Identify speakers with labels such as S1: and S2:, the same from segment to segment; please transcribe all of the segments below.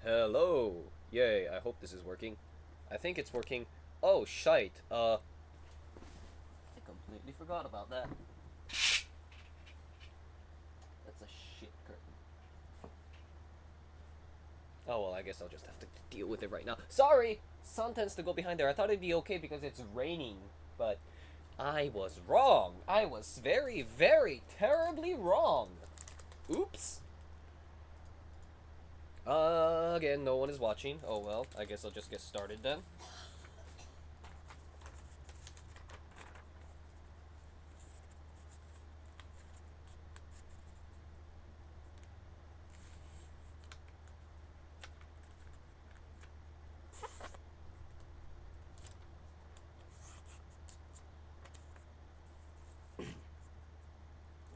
S1: Hello! Yay, I hope this is working. I think it's working. Oh, shite. I completely forgot about that. That's a shit curtain. Oh, well, I guess I'll just have to deal with it right now. Sorry! Sun tends to go behind there. I thought it'd be okay because it's raining, but I was wrong. I was very, very terribly wrong. Oops. Again, no one is watching. Oh well, I guess I'll just get started then.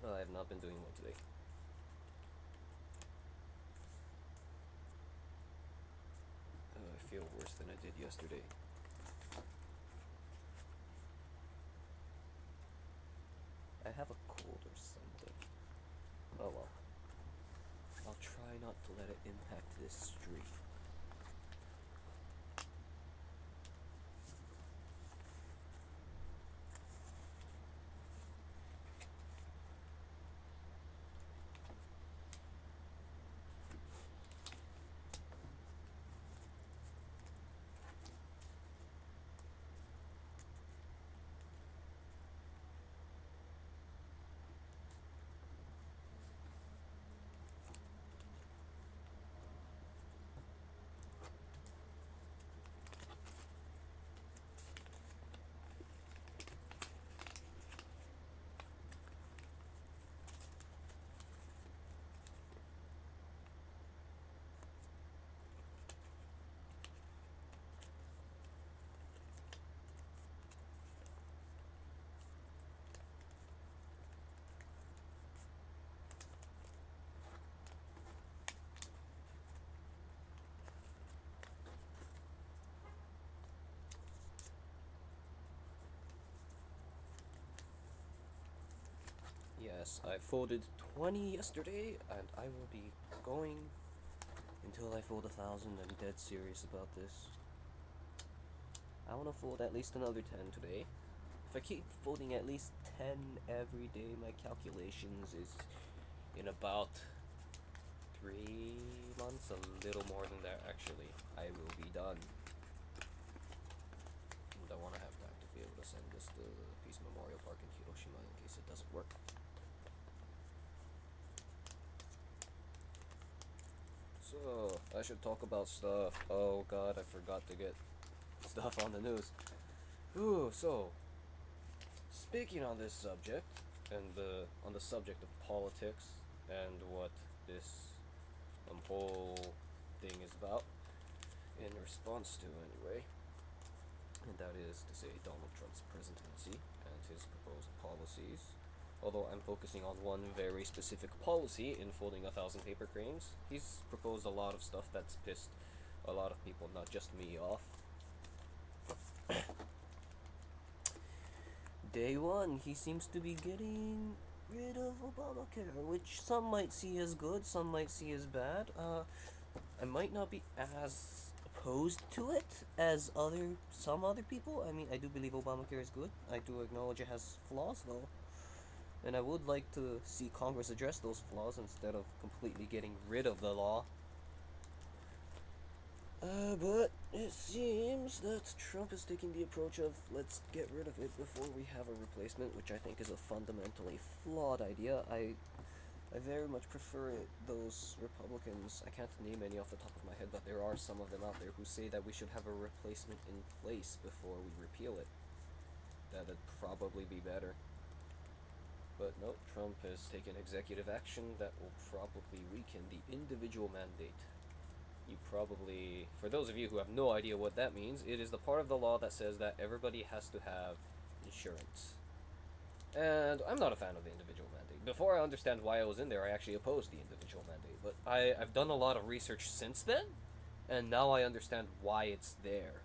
S1: I have not been doing well today. I feel worse than I did yesterday. I have a cold or something. Oh well. I'll try not to let it impact this stream. Yes, I folded 20 yesterday, and I will be going until I fold 1,000. I'm dead serious about this. I want to fold at least another 10 today. If I keep folding at least 10 every day, my calculations is in about 3 months, a little more than that actually, I will be done. And I want to have time to be able to send this to Peace Memorial Park in Hiroshima in case it doesn't work. So, I should talk about stuff. Oh god, I forgot to get stuff on the news. Ooh, so, speaking on this subject, and on the subject of politics, and what this whole thing is about, in response to anyway, and that is to say Donald Trump's presidency and his proposed policies. Although I'm focusing on one very specific policy in folding 1,000 paper cranes, he's proposed a lot of stuff that's pissed a lot of people, not just me, off. Day one, he seems to be getting rid of Obamacare, which some might see as good, some might see as bad. I might not be as opposed to it as some other people. I mean, I do believe Obamacare is good. I do acknowledge it has flaws though, and I would like to see Congress address those flaws instead of completely getting rid of the law. But it seems that Trump is taking the approach of let's get rid of it before we have a replacement, which I think is a fundamentally flawed idea. I very much prefer those Republicans. I can't name any off the top of my head, but there are some of them out there who say that we should have a replacement in place before we repeal it. That'd probably be better. But no, Trump has taken executive action that will probably weaken the individual mandate. You probably, for those of you who have no idea what that means, it is the part of the law that says that everybody has to have insurance. And I'm not a fan of the individual mandate. Before I understand why I was in there, I actually opposed the individual mandate. But I've done a lot of research since then, and now I understand why it's there.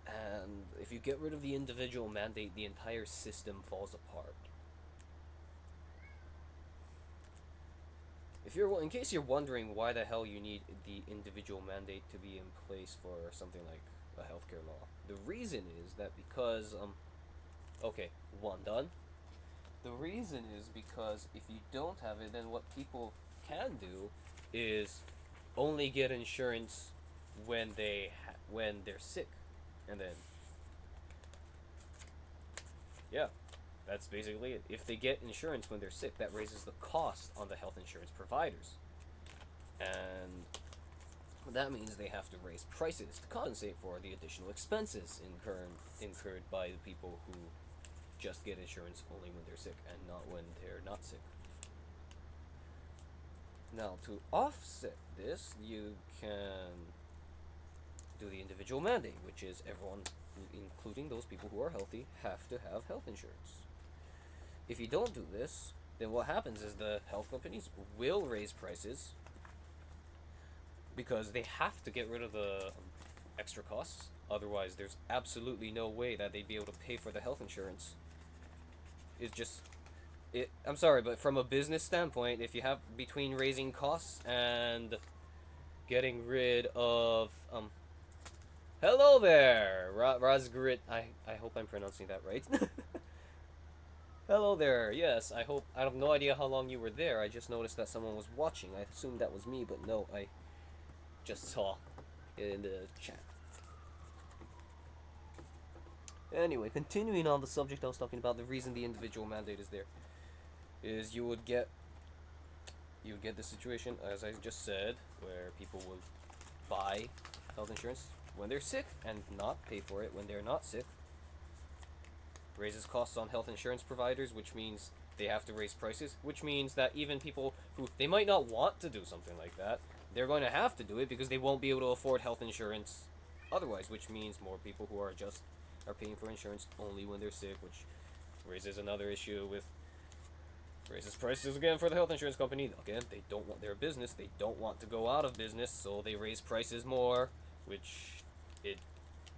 S1: And if you get rid of the individual mandate, the entire system falls apart. in case you're wondering why the hell you need the individual mandate to be in place for something like a healthcare law, the reason is that because okay, one done. The reason is because if you don't have it, then what people can do is only get insurance when when they're sick, and then yeah, that's basically it. If they get insurance when they're sick, that raises the cost on the health insurance providers, and that means they have to raise prices to compensate for the additional expenses incurred by the people who just get insurance only when they're sick and not when they're not sick. Now, to offset this, you can do the individual mandate, which is everyone, including those people who are healthy, have to have health insurance. If you don't do this, then what happens is the health companies will raise prices because they have to get rid of the extra costs. Otherwise, there's absolutely no way that they'd be able to pay for the health insurance. It's just I'm sorry, but from a business standpoint, if you have between raising costs and getting rid of hello there, Razgrit. I hope I'm pronouncing that right. Hello there. Yes, I hope. I have no idea how long you were there. I just noticed that someone was watching. I assumed that was me, but no, I just saw it in the chat. Anyway, continuing on the subject I was talking about, the reason the individual mandate is there is you would get the situation, as I just said, where people will buy health insurance when they're sick and not pay for it when they're not sick. Raises costs on health insurance providers, which means they have to raise prices, which means that even people who they might not want to do something like that, they're going to have to do it because they won't be able to afford health insurance otherwise, which means more people who are paying for insurance only when they're sick, which raises another issue with raises prices again for the health insurance company. Again, they don't want their business, they don't want to go out of business, so they raise prices more, which it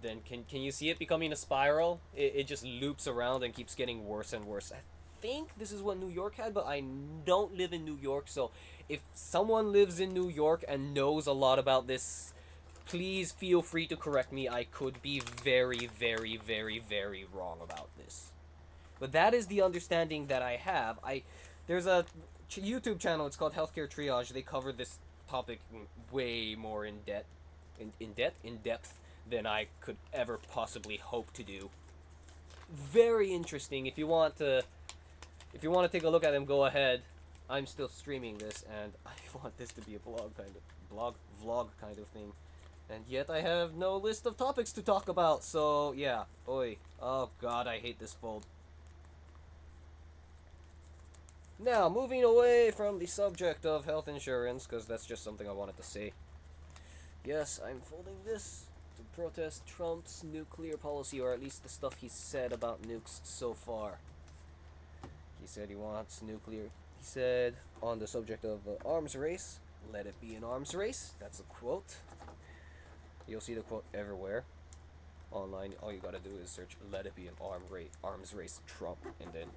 S1: then can you see it becoming a spiral? It just loops around and keeps getting worse and worse. I think this is what New York had, but I don't live in New York, so if someone lives in New York and knows a lot about this, please feel free to correct me. I could be very, very, very, very wrong about this. But that is the understanding that I have. There's a YouTube channel. It's called Healthcare Triage. They cover this topic way more in depth than I could ever possibly hope to do. Very interesting. If you want to take a look at them, go ahead. I'm still streaming this, and I want this to be a vlog kind of thing. And yet I have no list of topics to talk about. So yeah, oi. Oh God, I hate this fold. Now, moving away from the subject of health insurance, because that's just something I wanted to say. Yes, I'm folding this to protest Trump's nuclear policy, or at least the stuff he said about nukes so far. He said he wants nuclear. He said, on the subject of arms race, let it be an arms race. That's a quote. You'll see the quote everywhere. Online, all you gotta do is search "let it be an arms race Trump," and then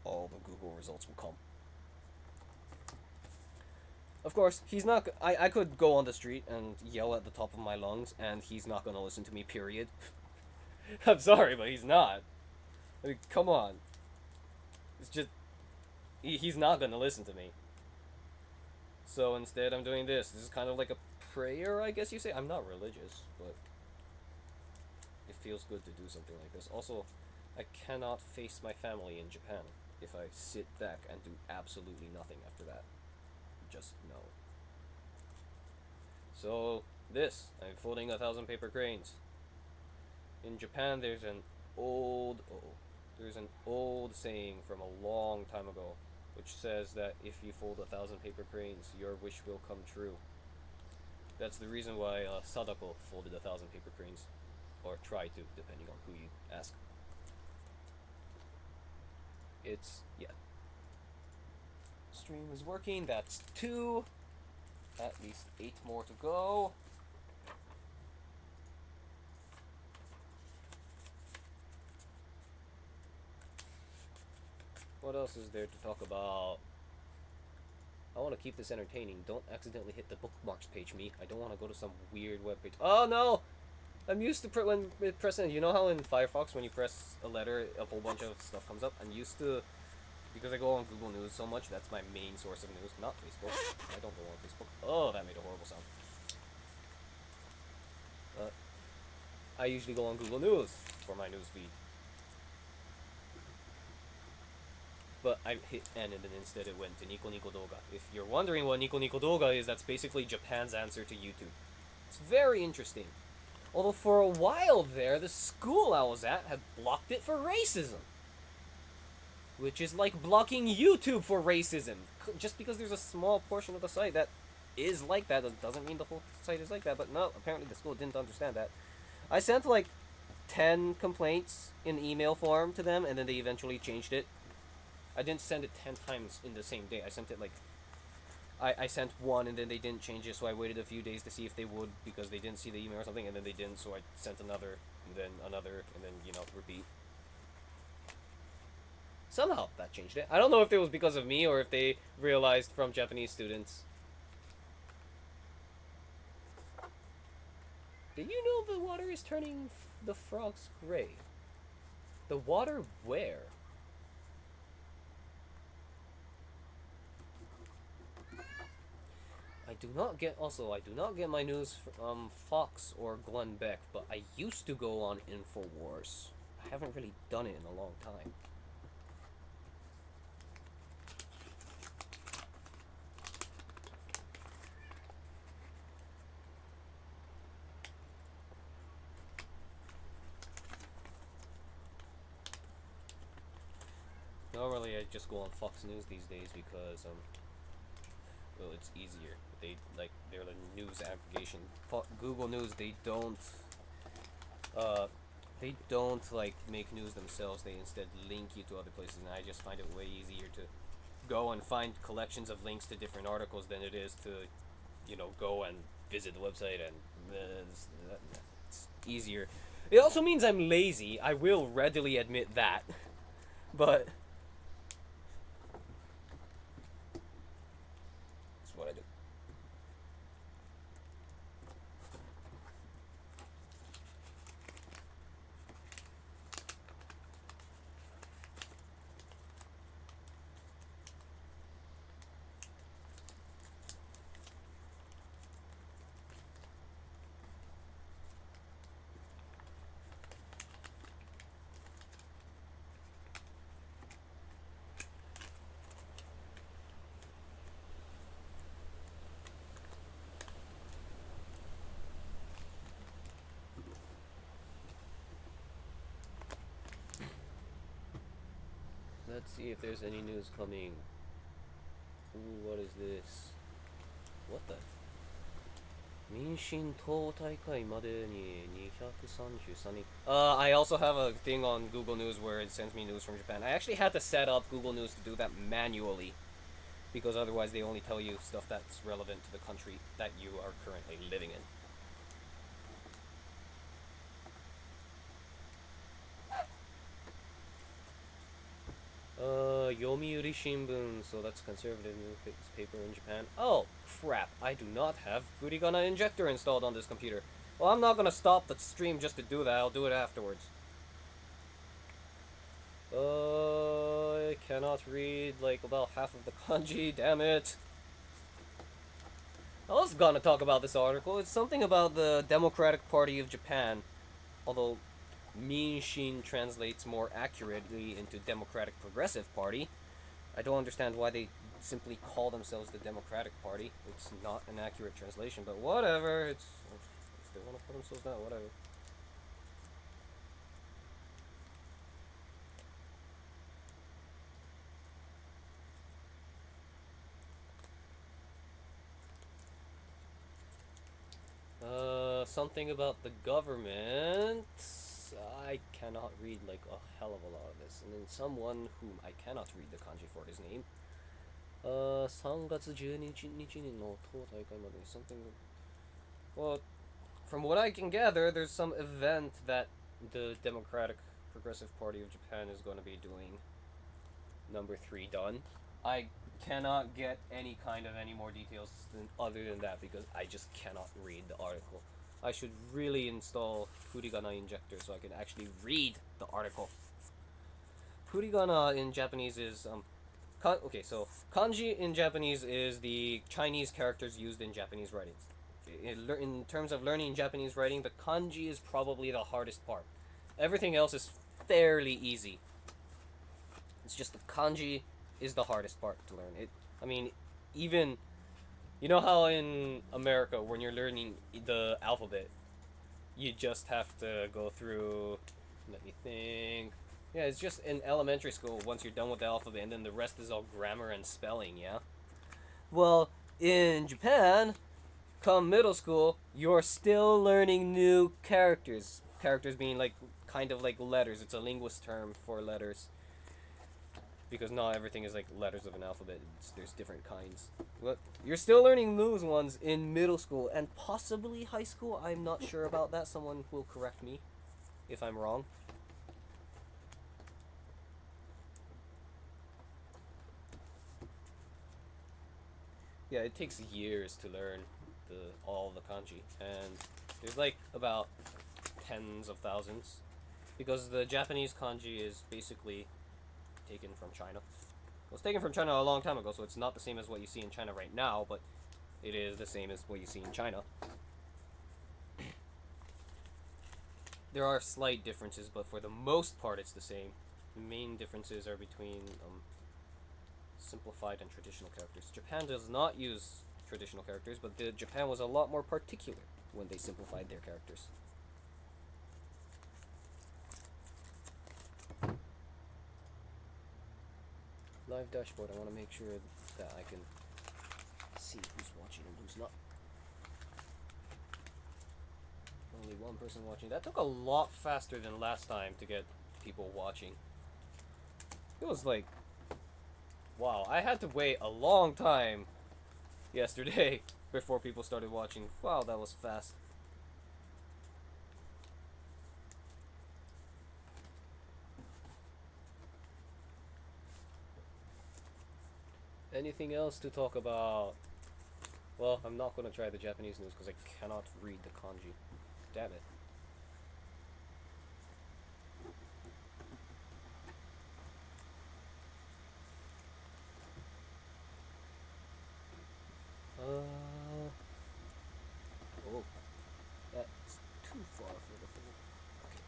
S1: all the Google results will come. Of course, he's not. I could go on the street and yell at the top of my lungs, and he's not gonna listen to me. Period. I'm sorry, but he's not. I mean, come on. It's just he's not gonna listen to me. So instead, I'm doing this. This is kind of like a prayer, I guess you say. I'm not religious, but it feels good to do something like this. Also, I cannot face my family in Japan if I sit back and do absolutely nothing after that. Just no. So, I'm folding 1,000 paper cranes. In Japan, there's an old saying from a long time ago, which says that if you fold 1,000 paper cranes, your wish will come true. That's the reason why Sadako folded 1,000 paper cranes, or tried to, depending on who you ask. Stream is working. That's 2. At least 8 more to go. What else is there to talk about? I want to keep this entertaining. Don't accidentally hit the bookmarks page, me. I don't want to go to some weird web page. Oh no! I'm used to when pressing. You know how in Firefox when you press a letter, a whole bunch of stuff comes up. I'm used to, because I go on Google News so much. That's my main source of news, not Facebook. I don't go on Facebook. Oh, that made a horrible sound. I usually go on Google News for my news feed. But I hit N and then instead it went to Nico Nico Doga. If you're wondering what Nico Nico Doga is, that's basically Japan's answer to YouTube. It's very interesting. Although for a while there, the school I was at had blocked it for racism. Which is like blocking YouTube for racism. Just because there's a small portion of the site that is like that doesn't mean the whole site is like that. But no, apparently the school didn't understand that. I sent like 10 complaints in email form to them, and then they eventually changed it. I didn't send it 10 times in the same day. I sent it like... I sent one, and then they didn't change it, so I waited a few days to see if they would, because they didn't see the email or something, and then they didn't, so I sent another, and then another, and then, you know, repeat. Somehow that changed it. I don't know if it was because of me, or if they realized from Japanese students. Did you know the water is turning the frogs gray? The water where? I do not get my news from Fox or Glenn Beck, but I used to go on InfoWars. I haven't really done it in a long time. Normally I just go on Fox News these days because well, it's easier. They're the news aggregation. Google News, they don't like make news themselves. They instead link you to other places, and I just find it way easier to go and find collections of links to different articles than it is to, you know, go and visit the website, and it's easier. It also means I'm lazy. I will readily admit that, but that's what I do. Let's see if there's any news coming. Ooh, what is this? What the? 民進党大会までに233人. I also have a thing on Google News where it sends me news from Japan. I actually had to set up Google News to do that manually, because otherwise they only tell you stuff that's relevant to the country that you are currently living in. Yomiuri Shimbun, so that's conservative newspaper in Japan. Oh, crap, I do not have Furigana Injector installed on this computer. Well, I'm not gonna stop the stream just to do that, I'll do it afterwards. I cannot read, like, about half of the kanji, damn it. I was gonna talk about this article. It's something about the Democratic Party of Japan, although Minshin translates more accurately into Democratic Progressive Party. I don't understand why they simply call themselves the Democratic Party. It's not an accurate translation, but whatever. If they want to call themselves that, whatever. Something about the government. I cannot read like a hell of a lot of this. And then someone whom I cannot read the kanji for his name. 3月12日の党大会まで something. Well, from what I can gather, there's some event that the Democratic Progressive Party of Japan is going to be doing. Number 3 done. I cannot get any more details other than that because I just cannot read the article. I should really install Furigana Injector so I can actually read the article. Furigana in Japanese is okay, so kanji in Japanese is the Chinese characters used in Japanese writings. In terms of learning Japanese writing, the kanji is probably the hardest part. Everything else is fairly easy. It's just the kanji is the hardest part to learn. I mean, even you know how in America when you're learning the alphabet, you just have to go through. Let me think. Yeah, it's just in elementary school once you're done with the alphabet, and then the rest is all grammar and spelling. Yeah. Well, in Japan, come middle school, you're still learning new characters. Characters being like kind of like letters. It's a linguist term for letters. Because not everything is like letters of an alphabet. There's different kinds. But you're still learning those ones in middle school and possibly high school. I'm not sure about that. Someone will correct me if I'm wrong. Yeah, it takes years to learn all the kanji, and there's like about tens of thousands, because the Japanese kanji is basically taken from China. It was taken from China a long time ago, so it's not the same as what you see in China right now, but it is the same as what you see in China. There are slight differences, but for the most part, it's the same. The main differences are between simplified and traditional characters. Japan does not use traditional characters, but Japan was a lot more particular when they simplified their characters. Live dashboard. I want to make sure that I can see who's watching and who's not. Only one person watching. That took a lot faster than last time to get people watching. It was like, wow, I had to wait a long time yesterday before people started watching. Wow, that was fast. Anything else to talk about? Well, I'm not going to try the Japanese news because I cannot read the kanji. Damn it. Oh, that's too far for the full. Okay.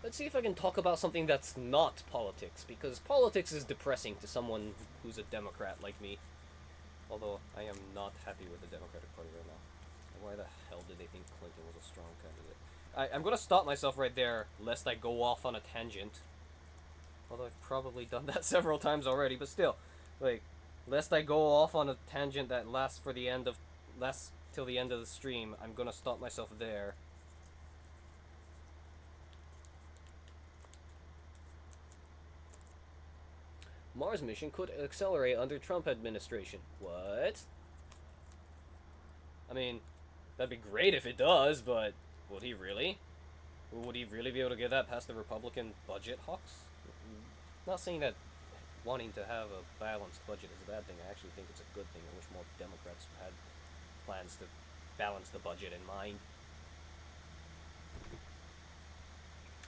S1: Let's see if I can talk about something that's not politics, because politics is depressing to someone who's a Democrat like me. Although, I am not happy with the Democratic Party right now. Why the hell did they think Clinton was a strong candidate? I'm gonna stop myself right there, lest I go off on a tangent. Although I've probably done that several times already, but still. Like, lest I go off on a tangent that lasts till the end of the stream, I'm gonna stop myself there. Mars mission could accelerate under Trump administration. What? I mean, that'd be great if it does, but would he really? Would he really be able to get that past the Republican budget hawks? Not saying that wanting to have a balanced budget is a bad thing. I actually think it's a good thing. I wish more Democrats had plans to balance the budget in mind.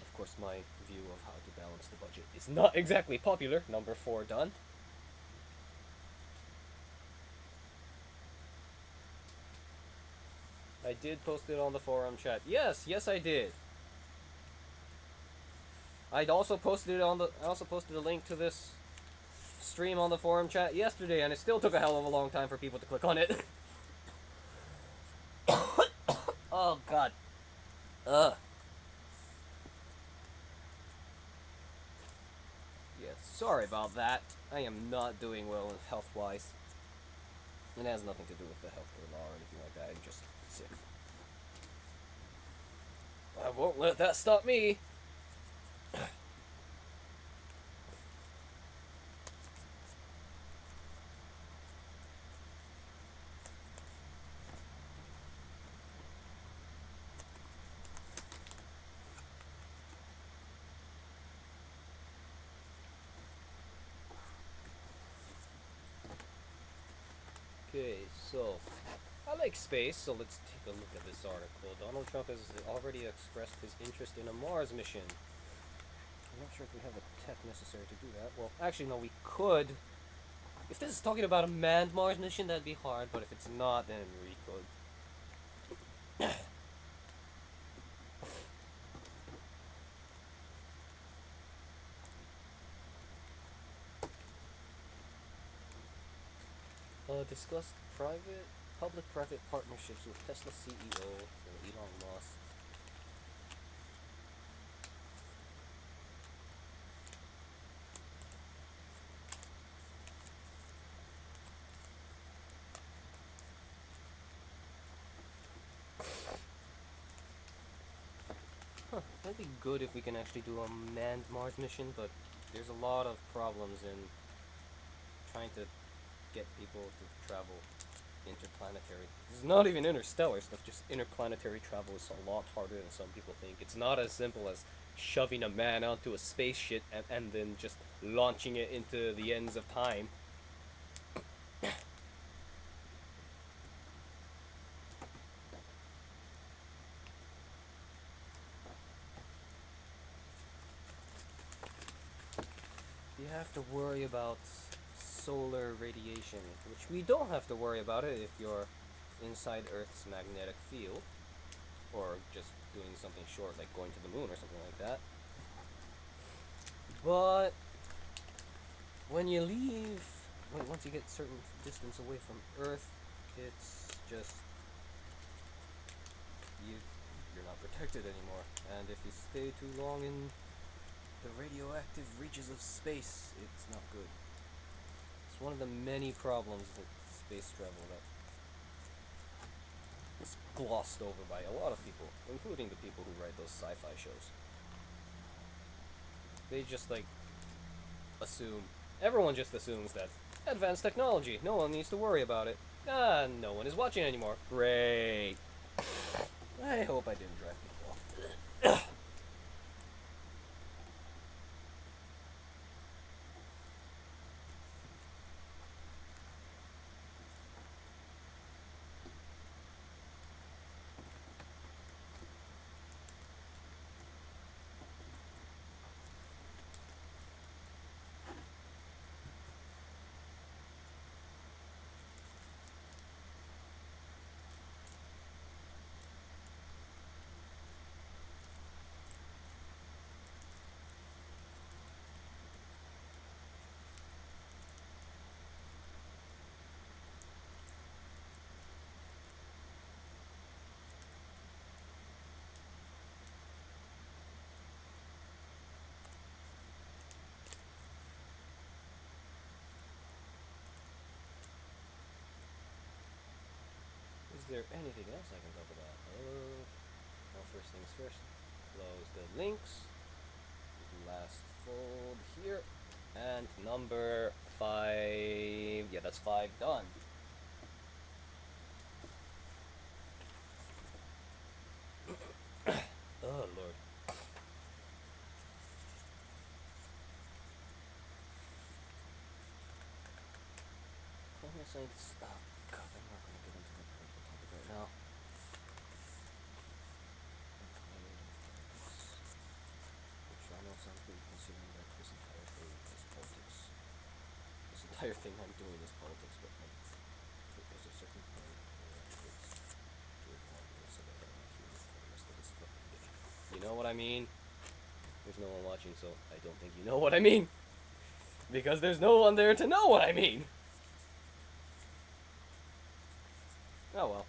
S1: Of course, my view of how to balance the budget is not exactly popular. Number 4 done. I did post it on the forum chat. Yes, I did. I also posted a link to this stream on the forum chat yesterday, and it still took a hell of a long time for people to click on it. Oh god. Ugh. Yeah, sorry about that. I am not doing well health-wise. It has nothing to do with the healthcare law or anything like that. I'm just sick. I won't let that stop me.
S2: Okay, so I like space, so let's take a look at this article. Donald Trump has already expressed his interest in a Mars mission. I'm not sure if we have the tech necessary to do that. Well, actually, no, we could. If this is talking about a manned Mars mission, that'd be hard, but if it's not, then we could. Discuss public-private partnerships with Tesla CEO Elon Musk. Huh, that'd be good if we can actually do a manned Mars mission, but there's a lot of problems in trying to get people to travel interplanetary. It's not even interstellar stuff, just interplanetary travel is a lot harder than some people think. It's not as simple as shoving a man onto a spaceship and then just launching it into the ends of time. You have to worry about solar radiation, which we don't have to worry about it if you're inside Earth's magnetic field, or just doing something short like going to the moon or something like that. But when you leave, once you get a certain distance away from Earth, it's just you you're not protected anymore. And if you stay too long in the radioactive reaches of space, it's not good. It's one of the many problems with space travel that is glossed over by a lot of people, including the people who write those sci-fi shows. They just like assume everyone just assumes that advanced technology, no one needs to worry about it. Ah, no one is watching anymore. Great. I hope I didn't drive people off. Is there anything else I can talk about? Well, first things first. Close the links. Last fold here. And number 5. Yeah, that's 5 done. Oh, Lord. Climate science. Oh, God, I'm not going to get into that political topic right now. Which I know sounds good considering that this entire thing is politics. This entire thing I'm doing is politics, but like, there's a certain point where it's to a point where so that I'm not here for the rest of this fucking day. You know what I mean? There's no one watching, so I don't think you know what I mean. Because there's no one there to know what I mean. Oh well.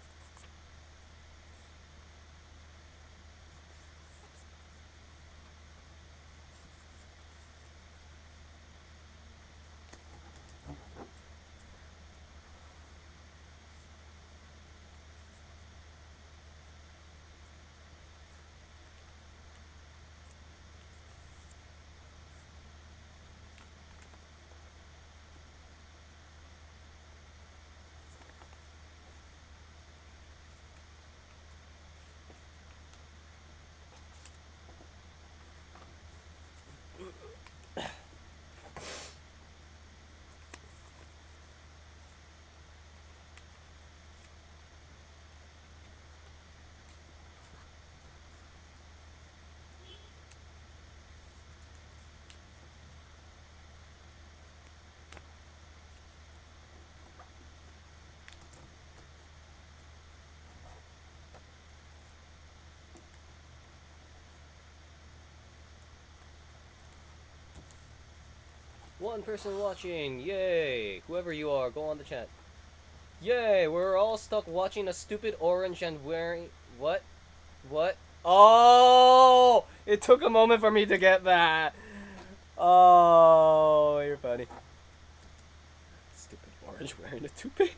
S2: one person watching. Yay! Whoever you are, go on the chat. Yay! We're all stuck watching a stupid orange and wearing... What? What? Oh! It took a moment for me to get that. Oh, you're funny. Stupid orange wearing a toupee.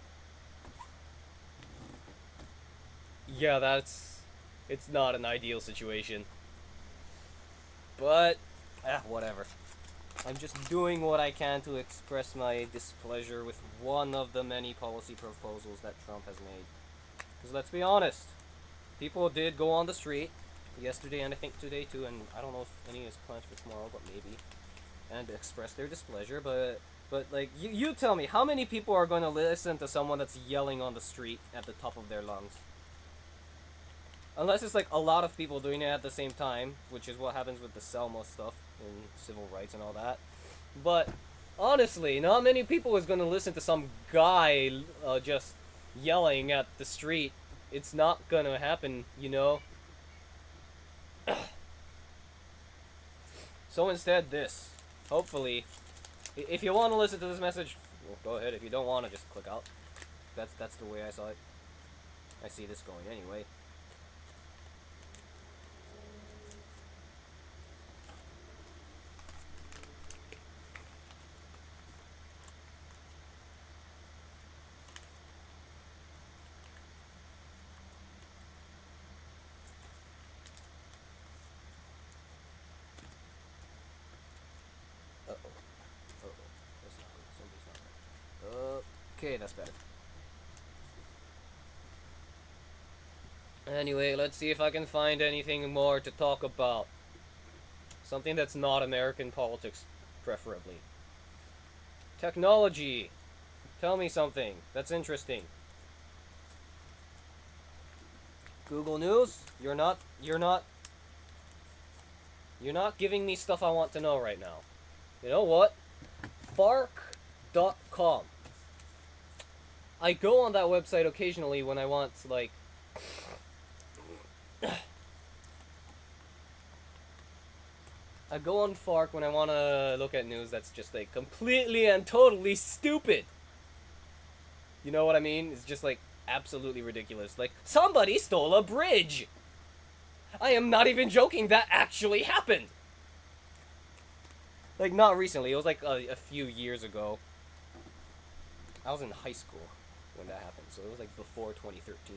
S2: Yeah, that's... It's not an ideal situation. But... whatever. I'm just doing what I can to express my displeasure with one of the many policy proposals that Trump has made. Because let's be honest, people did go on the street yesterday and I think today too, and I don't know if any is planned for tomorrow, but maybe, and express their displeasure, but like, you tell me, how many people are going to listen to someone that's yelling on the street at the top of their lungs? Unless it's like a lot of people doing it at the same time, which is what happens with the Selma stuff and civil rights and all that. But honestly, not many people is going to listen to some guy just yelling at the street. It's not going to happen, you know? So instead, this. Hopefully, if you want to listen to this message, well, go ahead. If you don't want to, just click out. That's the way I saw it. I see this going anyway. That's not good. Somebody's not right. Okay, that's better. Anyway, let's see if I can find anything more to talk about. Something that's not American politics, preferably. Technology. Tell me something that's interesting. Google News? You're not giving me stuff I want to know right now. You know what? Fark.com. I go on that website occasionally when I want, like... I go on Fark when I want to look at news that's just, like, completely and totally stupid. You know what I mean? It's just, like, absolutely ridiculous. Like, somebody stole a bridge! I am not even joking, that actually happened! Like, not recently, it was, like, a few years ago. I was in high school when that happened, so it was, like, before 2013.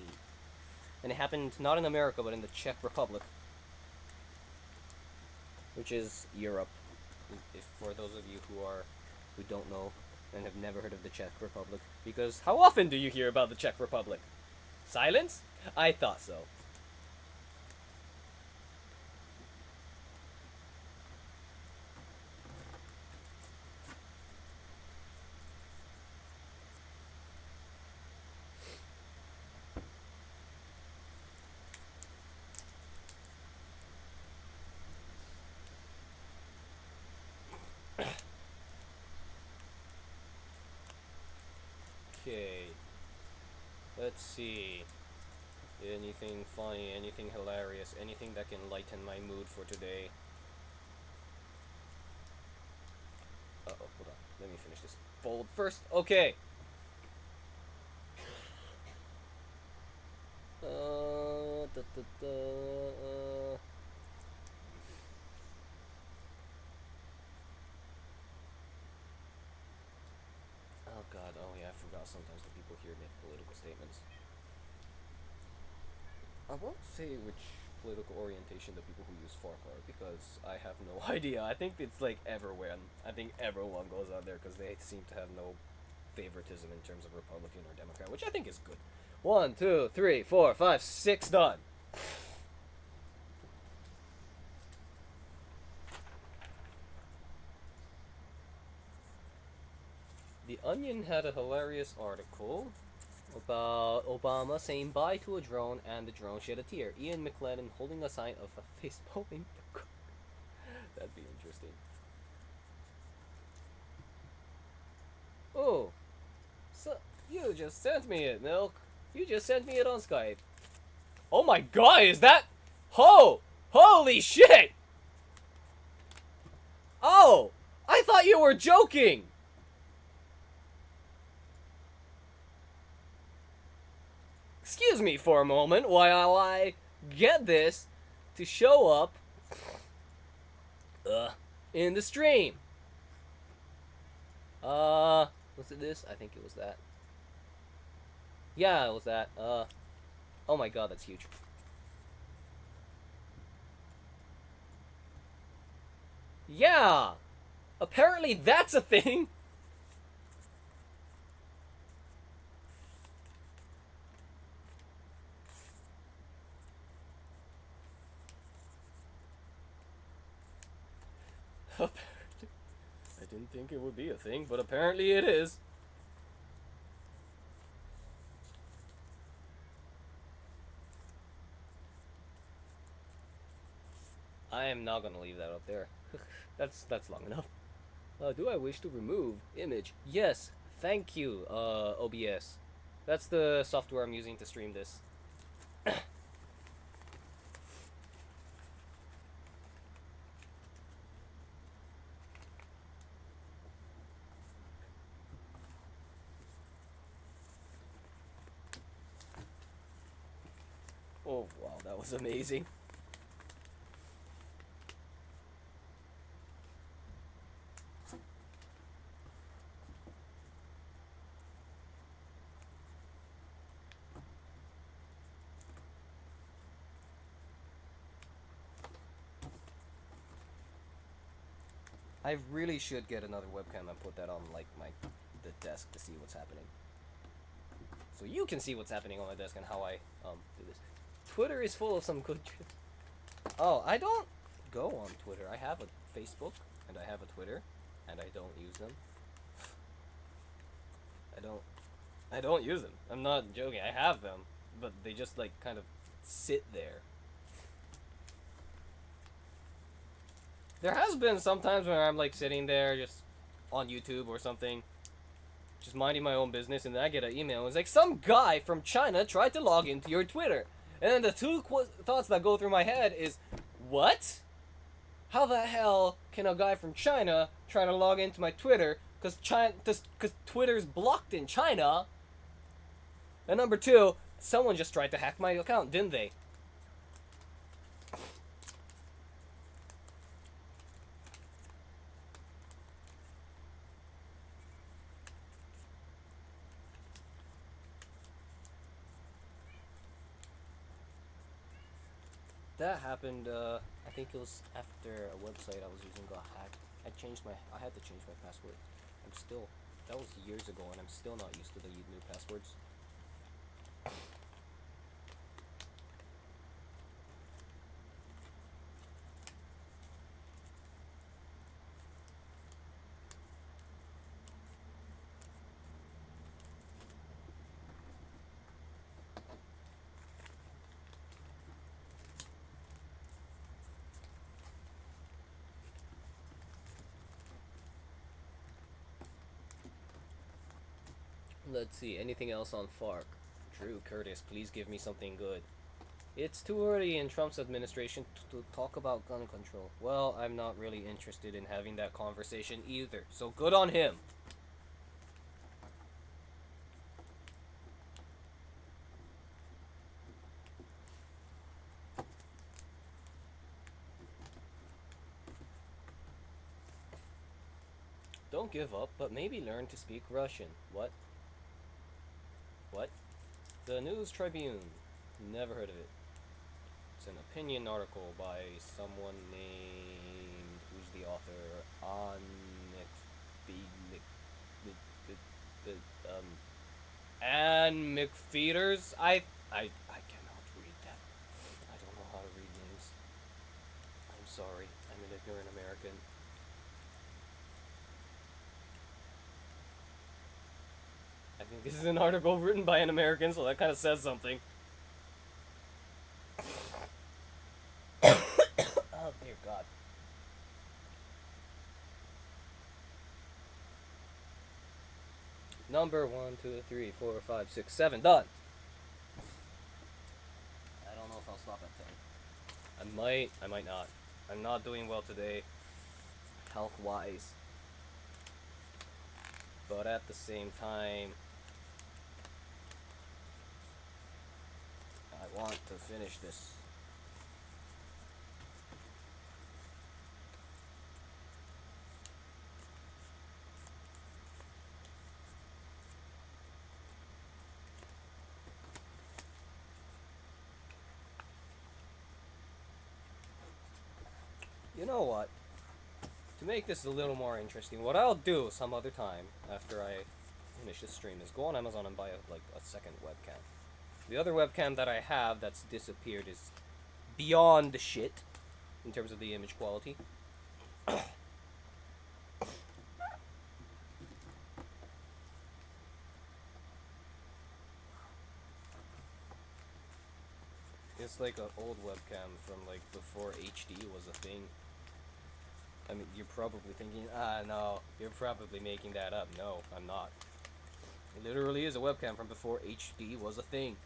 S2: And it happened not in America, but in the Czech Republic. Which is Europe. If for those of you who don't know and have never heard of the Czech Republic, because how often do you hear about the Czech Republic? Silence? I thought so. Okay, let's see. Anything funny, anything hilarious, anything that can lighten my mood for today. Uh-oh, hold on. Let me finish this fold first. Okay. Oh god, oh yeah, I forgot sometimes the people here make political statements. I won't say which political orientation the people who use Fark are, because I have no idea. I think it's like everywhere. I think everyone goes out there because they seem to have no favoritism in terms of Republican or Democrat, which I think is good. 1, 2, 3, 4, 5, 6 done. The Onion had a hilarious article about Obama saying bye to a drone and the drone shed a tear. Ian McLennan holding a sign of a face palming the car. That'd be interesting. Oh, so you just sent me it, Milk. You just sent me it on Skype. Oh my god, is that? Holy shit! Oh! I thought you were joking! Excuse me for a moment while I get this to show up in the stream. Was it this? I think it was that. Yeah, it was that. Oh my god, that's huge. Yeah! Apparently that's a thing! I didn't think it would be a thing, but apparently it is. I am not gonna leave that up there. That's long enough. Do I wish to remove image? Yes, thank you, OBS. That's the software I'm using to stream this. Oh, wow, that was amazing. I really should get another webcam and put that on, like, the desk to see what's happening. So you can see what's happening on my desk and how I, do this. Twitter is full of some good shit. Oh, I don't go on Twitter. I have a Facebook, and I have a Twitter, and I don't use them. I don't use them. I'm not joking. I have them, but they just, like, kind of sit there. There has been sometimes where I'm, like, sitting there just on YouTube or something, just minding my own business, and then I get an email. It's like, some guy from China tried to log into your Twitter. And then the two thoughts that go through my head is, what? How the hell can a guy from China try to log into my Twitter? Because Twitter's blocked in China. And number two, someone just tried to hack my account, didn't they? That happened, I think it was after a website I was using got hacked. I had to change my password. That was years ago, and I'm still not used to the new passwords. Let's see, anything else on FARC? Drew Curtis, please give me something good. It's too early in Trump's administration to talk about gun control. Well, I'm not really interested in having that conversation either, so good on him. Don't give up, but maybe learn to speak Russian. What? What? The News Tribune. Never heard of it. It's an opinion article by someone named... Who's the author? Anne McFeeters? I cannot read that. I don't know how to read names. I'm sorry. I'm an ignorant American. I think this is an article written by an American, so that kind of says something. Oh, dear God. Number 1, 2, 3, 4, 5, 6, 7. Done. I don't know if I'll stop at 10. I might not. I'm not doing well today, health-wise. but at the same time, I want to finish this. You know what? To make this a little more interesting, what I'll do some other time after I finish this stream is go on Amazon and buy a second webcam. The other webcam that I have that's disappeared is beyond the shit in terms of the image quality. It's like an old webcam from like before HD was a thing. I mean, you're probably thinking, no, you're probably making that up. No, I'm not. It literally is a webcam from before HD was a thing.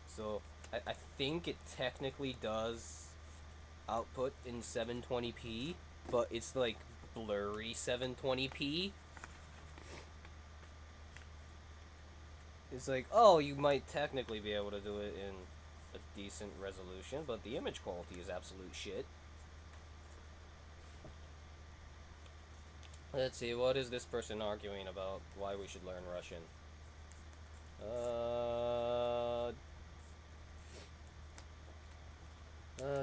S2: So, I think it technically does output in 720p, but it's like blurry 720p. It's like, oh, you might technically be able to do it in a decent resolution, but the image quality is absolute shit. Let's see, what is this person arguing about why we should learn Russian?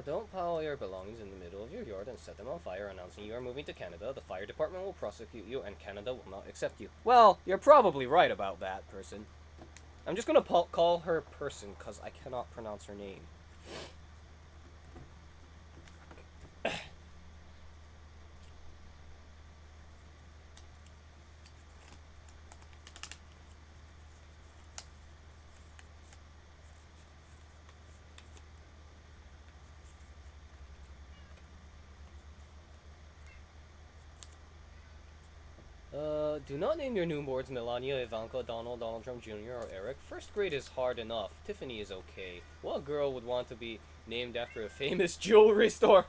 S2: Don't pile your belongings in the middle of your yard and set them on fire, announcing you are moving to Canada. The fire department will prosecute you, and Canada will not accept you. Well, you're probably right about that, person. I'm just gonna call her person, because I cannot pronounce her name. Do not name your newborns Melania, Ivanka, Donald, Donald Trump Jr., or Eric. First grade is hard enough. Tiffany is okay. What girl would want to be named after a famous jewelry store?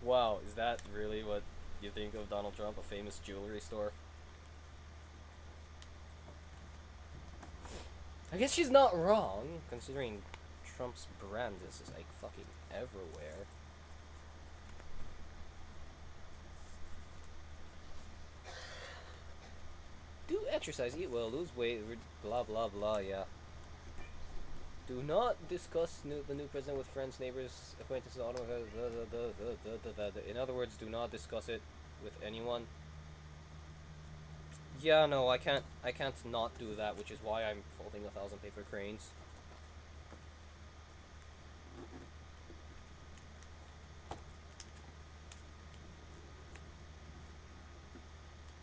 S2: Wow, is that really what you think of Donald Trump, a famous jewelry store? I guess she's not wrong, considering Trump's brand is like fucking everywhere. Do exercise, eat well, lose weight, blah blah blah, yeah. Do not discuss the new president with friends, neighbors, acquaintances, automobiles, in other words, do not discuss it with anyone. Yeah, no, I can't not do that, which is why I'm folding 1,000 paper cranes.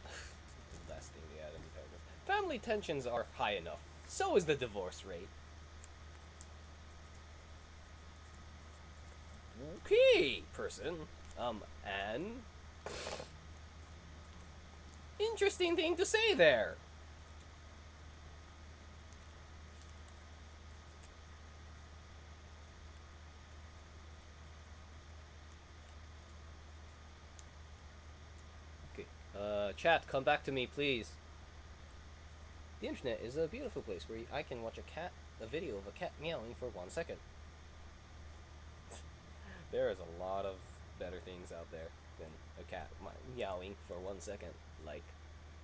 S2: The last thing they add in the paragraph. Family tensions are high enough. So is the divorce rate. Okay, person. And... Interesting thing to say there. Okay, chat, come back to me, please. The internet is a beautiful place where I can watch a video of a cat meowing for 1 second. There is a lot of better things out there than a cat meowing for 1 second. Like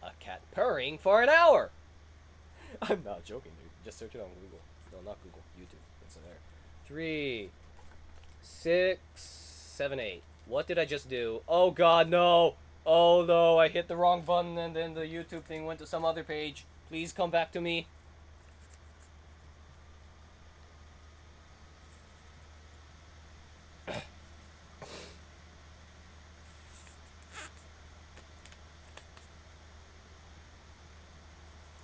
S2: a cat purring for an hour! I'm not joking, dude. Just search it on Google. No, not Google. YouTube. It's in there. 3, 6, 7, 8. What did I just do? Oh god, no! Oh no, I hit the wrong button and then the YouTube thing went to some other page. Please come back to me.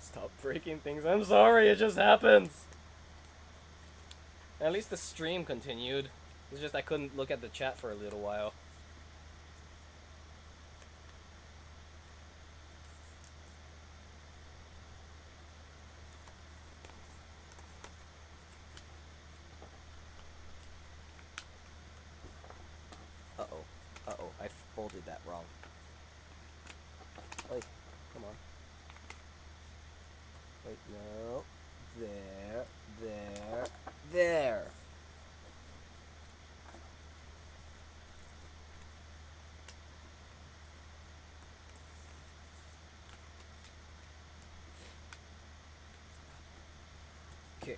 S2: Stop breaking things. I'm sorry, it just happens. At least the stream continued. It's just I couldn't look at the chat for a little while. Uh-oh. Uh-oh. I folded that wrong. Hey, come
S1: No. There. There. There. Okay.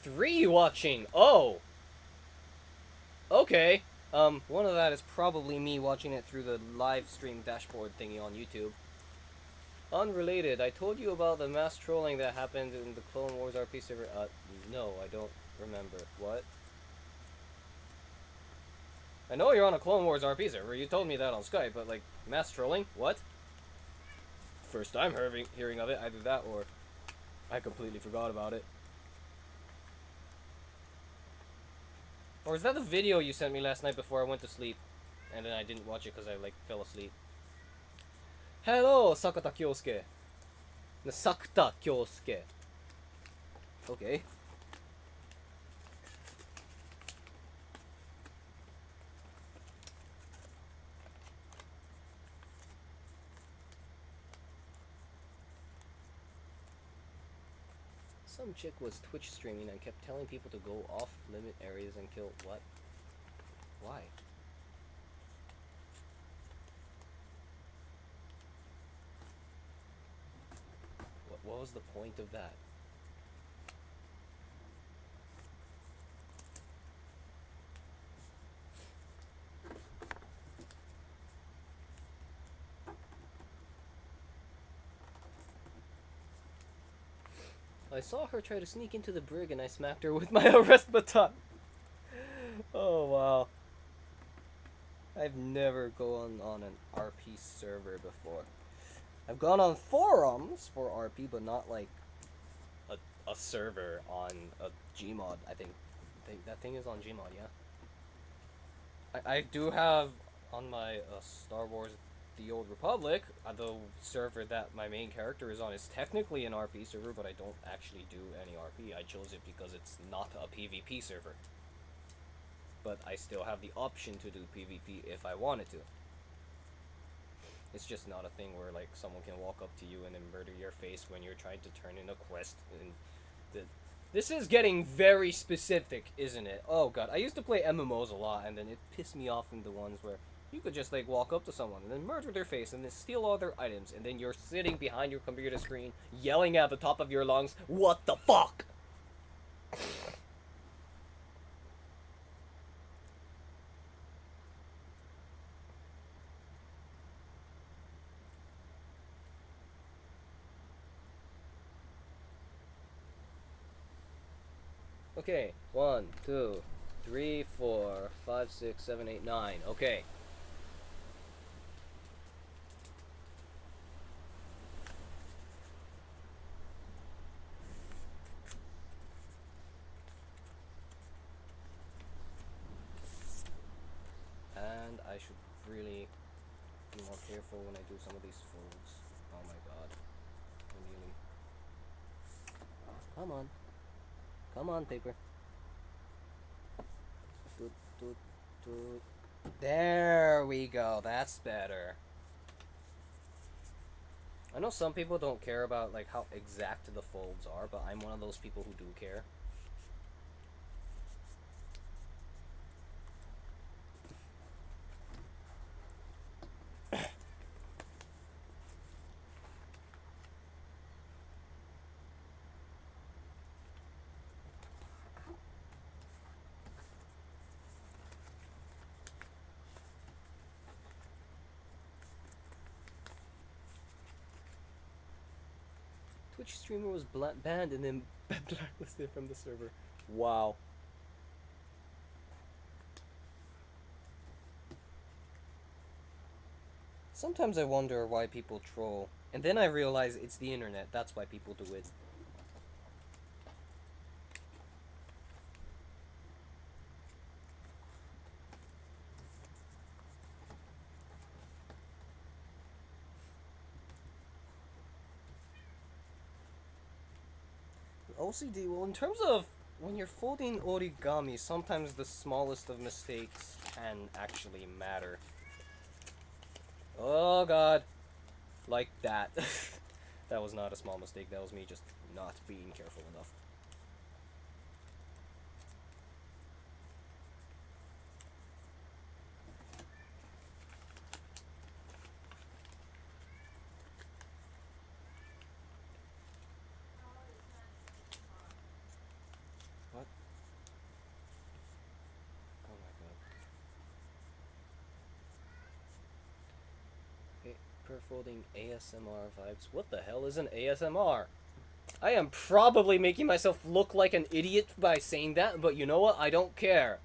S2: Three watching. Oh. Okay. One of that is probably me watching it through the live stream dashboard thingy on YouTube. Unrelated, I told you about the mass trolling that happened in the Clone Wars RP server. No, I don't remember. What? I know you're on a Clone Wars RP server. You told me that on Skype, but like, mass trolling? What? First time hearing of it. Either that or I completely forgot about it. Or is that the video you sent me last night before I went to sleep? And then I didn't watch it because I, like, fell asleep. Hello, Sakata Kyosuke. Sakata Kyosuke.
S1: Okay.
S2: Some chick was Twitch streaming and kept telling people to go off limit areas and kill what? Why? What was the point of that? I saw her try to sneak into the brig and I smacked her with my arrest baton. Oh wow. I've never gone on an RP server before. I've gone on forums for RP, but not like a server on a Gmod. I think that thing is on Gmod, yeah. I do have on my Star Wars The Old Republic, the server that my main character is on is technically an RP server, but I don't actually do any RP. I chose it because it's not a PvP server. But I still have the option to do PvP if I wanted to. It's just not a thing where like someone can walk up to you and then murder your face when you're trying to turn in a quest. And this is getting very specific, isn't it? Oh god, I used to play MMOs a lot, and then it pissed me off in the ones where you could just like walk up to someone and then murder their face and then steal all their items, and then you're sitting behind your computer screen yelling at the top of your lungs, "What the fuck?" Okay, 1, 2, 3, 4, 5, 6, 7, 8, 9. Okay. And I should really be more careful when I do some of these folds. Oh my god. Come on. Come on, paper. Doot, doot, doot. There we go. That's better. I know some people don't care about like how exact the folds are, but I'm one of those people who do care. Twitch streamer was banned and then blacklisted from the server. Wow. Sometimes I wonder why people troll, and then I realize it's the internet. That's why people do it. OCD, well, in terms of when you're folding origami, sometimes the smallest of mistakes can actually matter. Oh god. Like that. That was not a small mistake, that was me just not being careful enough. What? Oh my god. Paper folding ASMR vibes. What the hell is an ASMR? I am probably making myself look like an idiot by saying that, but you know what? I don't care.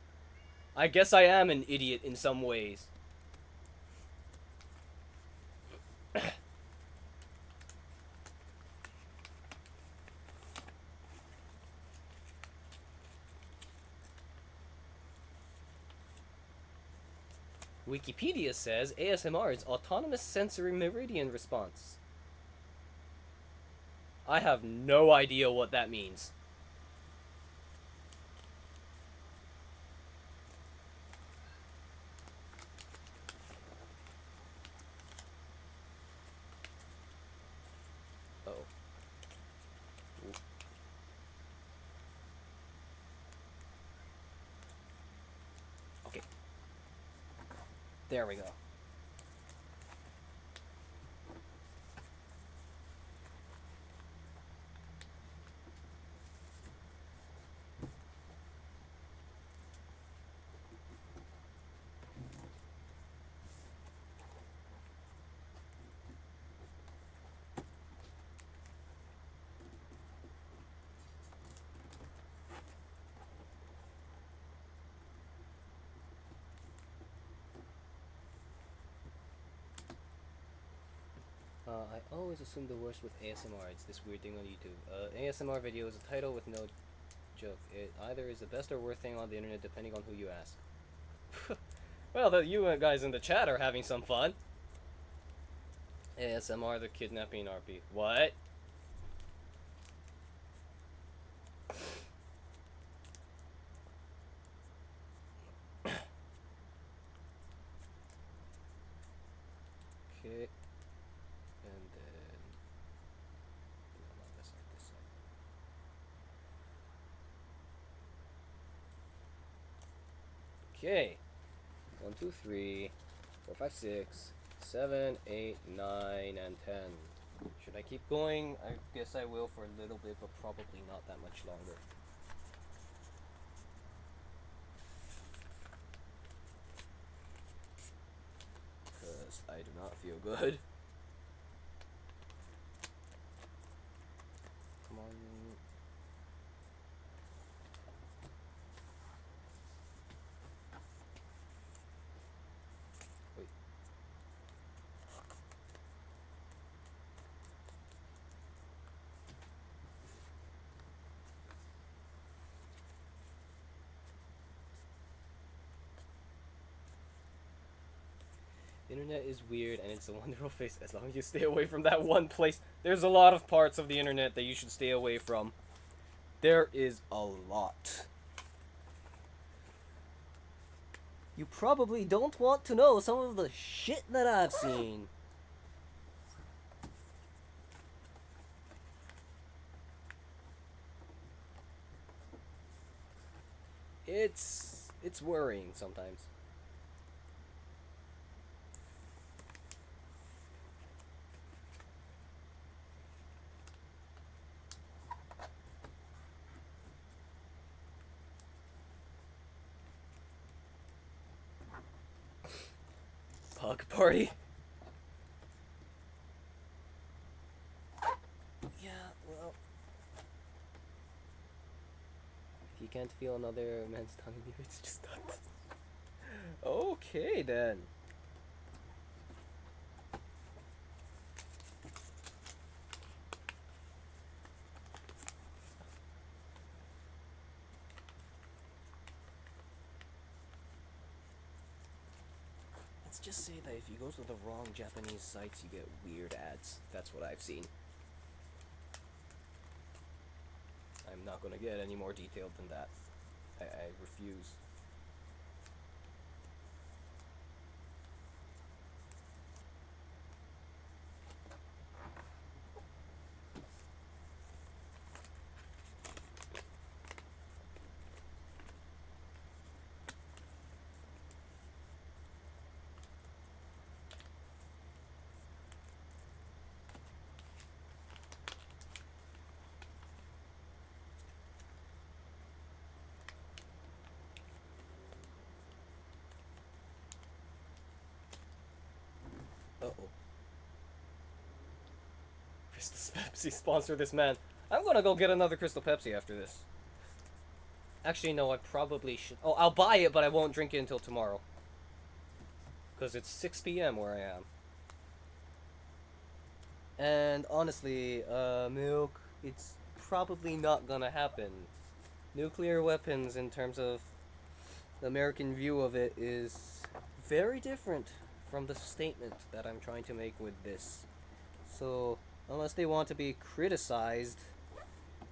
S2: I guess I am an idiot in some ways. Wikipedia says ASMR is autonomous sensory meridian response. I have no idea what that means. Uh oh. Okay. There we go. I always assume the worst with ASMR. It's this weird thing on YouTube. ASMR video is a title with no joke. It either is the best or worst thing on the internet, depending on who you ask. Well, you guys in the chat are having some fun. ASMR, the kidnapping RP. What? Okay. And then... No, not this side, this side. Okay. 1, 2, 3, 4, 5, 6, 7, 8, 9, and 10. Should I keep going? I guess I will for a little bit, but probably not that much longer. Because I do not feel good. Come on. Wait. Internet is weird and it's a wonderful place as long as you stay away from that one place. There's a lot of parts of the internet that you should stay away from. There is a lot. You probably don't want to know some of the shit that I've seen. It's worrying sometimes. Pug party? Yeah, well... If you can't feel another man's tongue in you, it's just not... Okay, then. Let's just say that if you go to the wrong Japanese sites, you get weird ads. That's what I've seen. I'm not gonna get any more detailed than that. I refuse. Uh-oh. Crystal Pepsi sponsor this man. I'm gonna go get another Crystal Pepsi after this. Actually, no, I probably should. Oh, I'll buy it, but I won't drink it until tomorrow. Because it's 6 p.m. where I am. And honestly, milk, it's probably not gonna happen. Nuclear weapons, in terms of the American view of it, is very different from the statement that I'm trying to make with this. So, unless they want to be criticized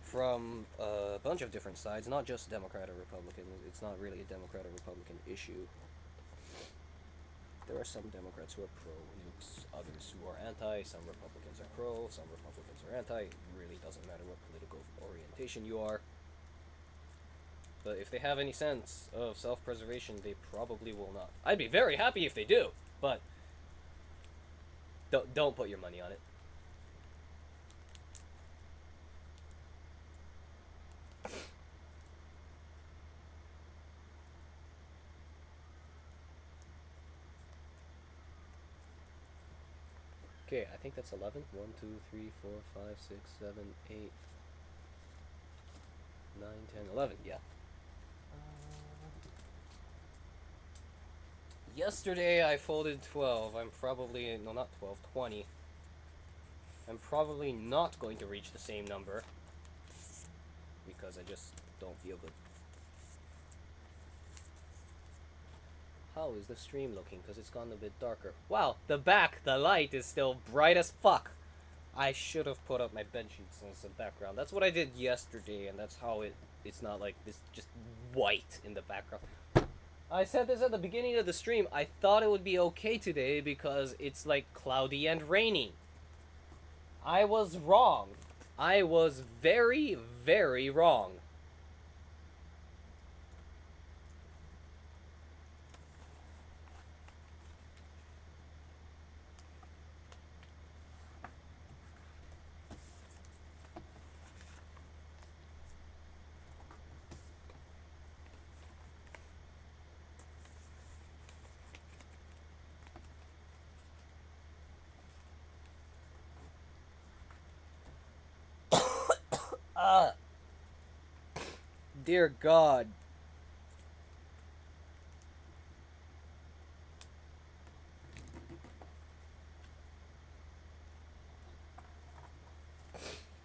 S2: from a bunch of different sides, not just Democrat or Republican, it's not really a Democrat or Republican issue. There are some Democrats who are pro nukes, others who are anti, some Republicans are pro, some Republicans are anti. It really doesn't matter what political orientation you are. But if they have any sense of self-preservation, they probably will not. I'd be very happy if they do, but don't put your money on it. Okay, I think that's 11. 1, 2, 3, 4, 5, 6, 7, 8, 9, 10, 11. Yeah. Yesterday I folded 12. I'm probably, no, not 12, 20. I'm probably not going to reach the same number because I just don't feel good. How is the stream looking? Because it's gone a bit darker. Wow, the light is still bright as fuck. I should have put up my bed sheets as a background. That's what I did yesterday, and that's how it's not like this just white in the background. I said this at the beginning of the stream. I thought it would be okay today because it's like cloudy and rainy. I was wrong. I was very, very wrong. Dear God.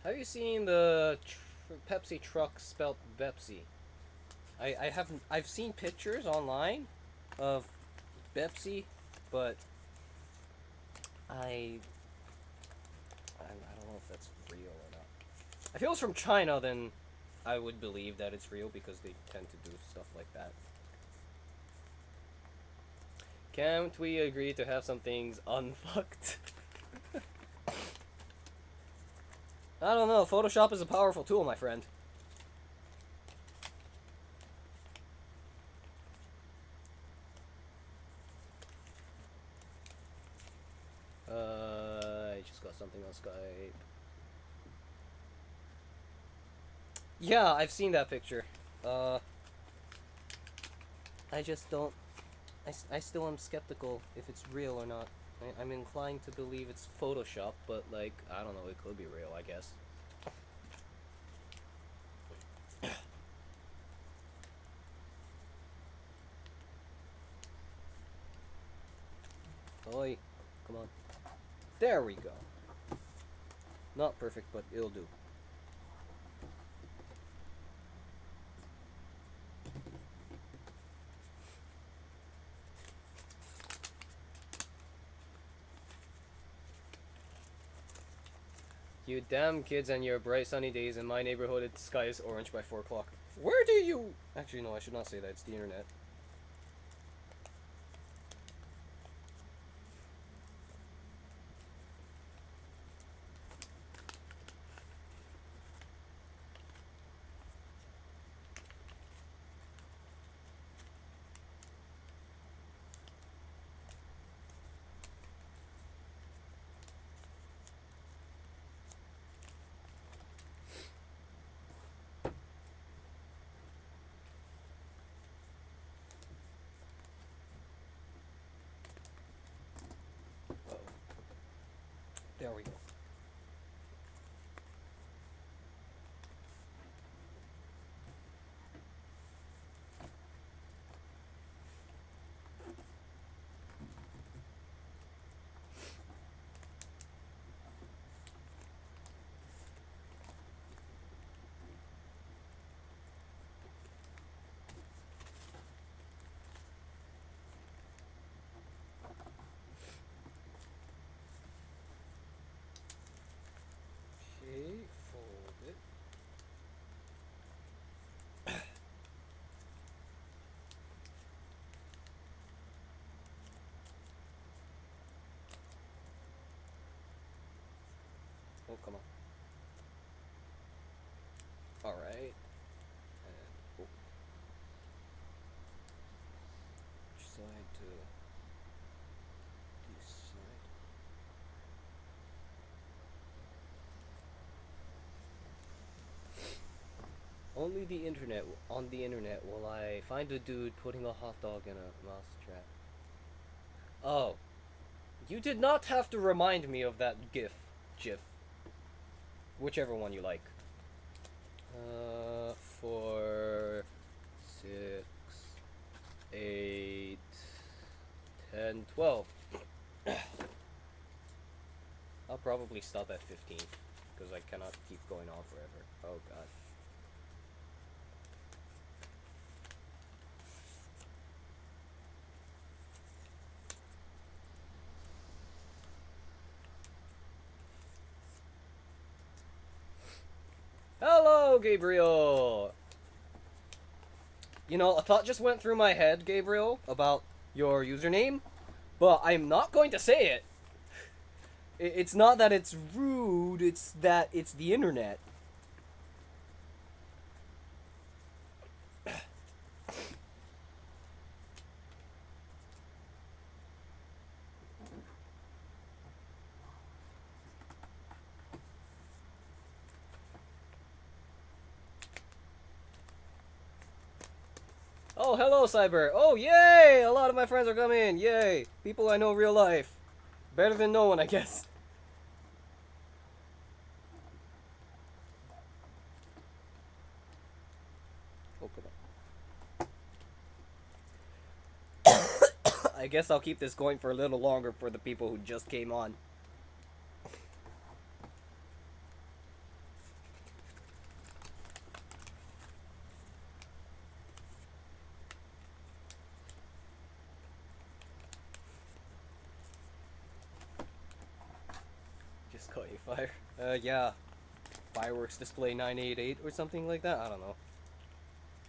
S2: Have you seen the Pepsi truck spelt Bepsi? I've seen pictures online of Bepsi, but I don't know if that's real or not. If it was from China, then I would believe that it's real because they tend to do stuff like that. Can't we agree to have some things unfucked? I don't know. Photoshop is a powerful tool, my friend. I just got something on Skype. Yeah, I've seen that picture. I just don't... I still am skeptical if it's real or not. I'm inclined to believe it's Photoshop, but, like, I don't know, it could be real, I guess. Oi, come on. There we go. Not perfect, but it'll do. You damn kids and your bright sunny days. In my neighborhood, the sky is orange by 4 o'clock. Where do you... Actually, no, I should not say that. It's the internet. Uh-oh. There we go. Okay, fold it. Oh, come on. Alright. And, oh. Which side to... this side? Only the internet, on the internet, will I find a dude putting a hot dog in a mouse trap. Oh. You did not have to remind me of that GIF. Whichever one you like. 4, 6, 8, 10, 12. I'll probably stop at 15, because I cannot keep going on forever. Oh god. Hello, Gabriel! You know, a thought just went through my head, Gabriel, about your username, but I'm not going to say it. It's not that it's rude, it's that it's the internet. Oh, hello, Cyber. Oh, yay! A lot of my friends are coming. Yay! People I know real life. Better than no one, I guess. Open up. I guess I'll keep this going for a little longer for the people who just came on. Just caught you fire. Yeah. Fireworks display 988 or something like that? I don't know.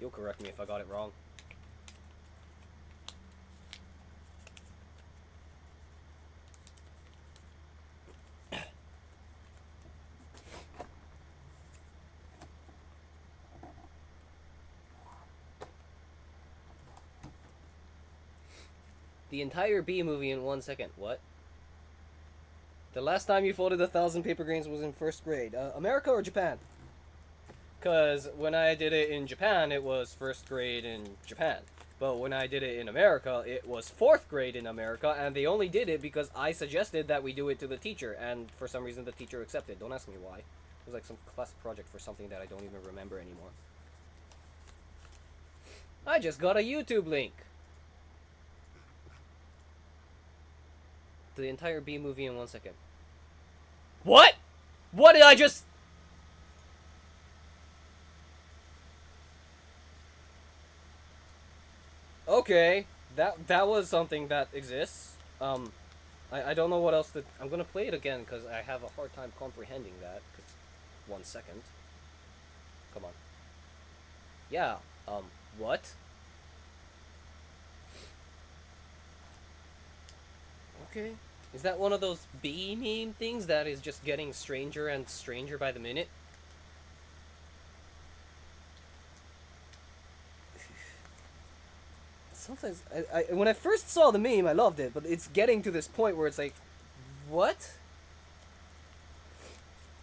S2: You'll correct me if I got it wrong. The entire Bee movie in 1 second. What? The last time you folded 1,000 paper grains was in 1st grade. America or Japan? Because when I did it in Japan, it was 1st grade in Japan. But when I did it in America, it was 4th grade in America, and they only did it because I suggested that we do it to the teacher, and for some reason the teacher accepted. Don't ask me why. It was like some class project for something that I don't even remember anymore. I just got a YouTube link. The entire Bee movie in 1 second. What? What did I just... Okay, that was something that exists. I don't know what else to. I'm gonna play it again because I have a hard time comprehending that. 'Cause 1 second. Come on. Yeah. What? Okay. Is that one of those bee meme things that is just getting stranger and stranger by the minute? Sometimes when I first saw the meme, I loved it, but it's getting to this point where it's like, what?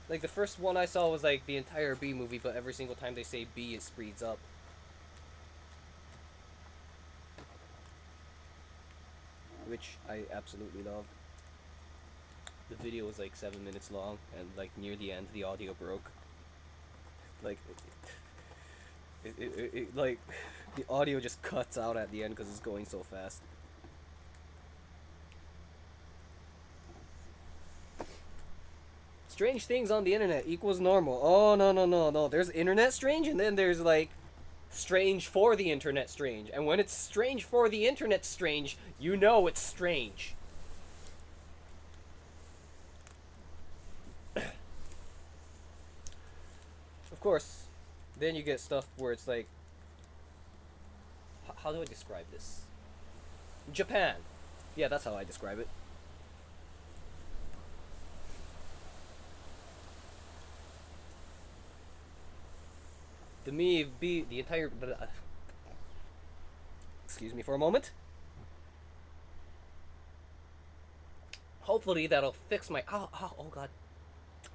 S2: Like the first one I saw was like the entire Bee movie, but every single time they say Bee, it speeds up. Which I absolutely love. The video was like 7 minutes long, and like near the end, the audio broke. Like, like the audio just cuts out at the end because it's going so fast. Strange things on the internet equals normal. Oh, no, no, no, no. There's internet strange, and then there's like strange for the internet strange. And when it's strange for the internet strange, you know it's strange. Of course, then you get stuff where it's like, how do I describe this? Japan. Yeah, that's how I describe it. The entire. Excuse me for a moment. Hopefully that'll fix my. Oh god.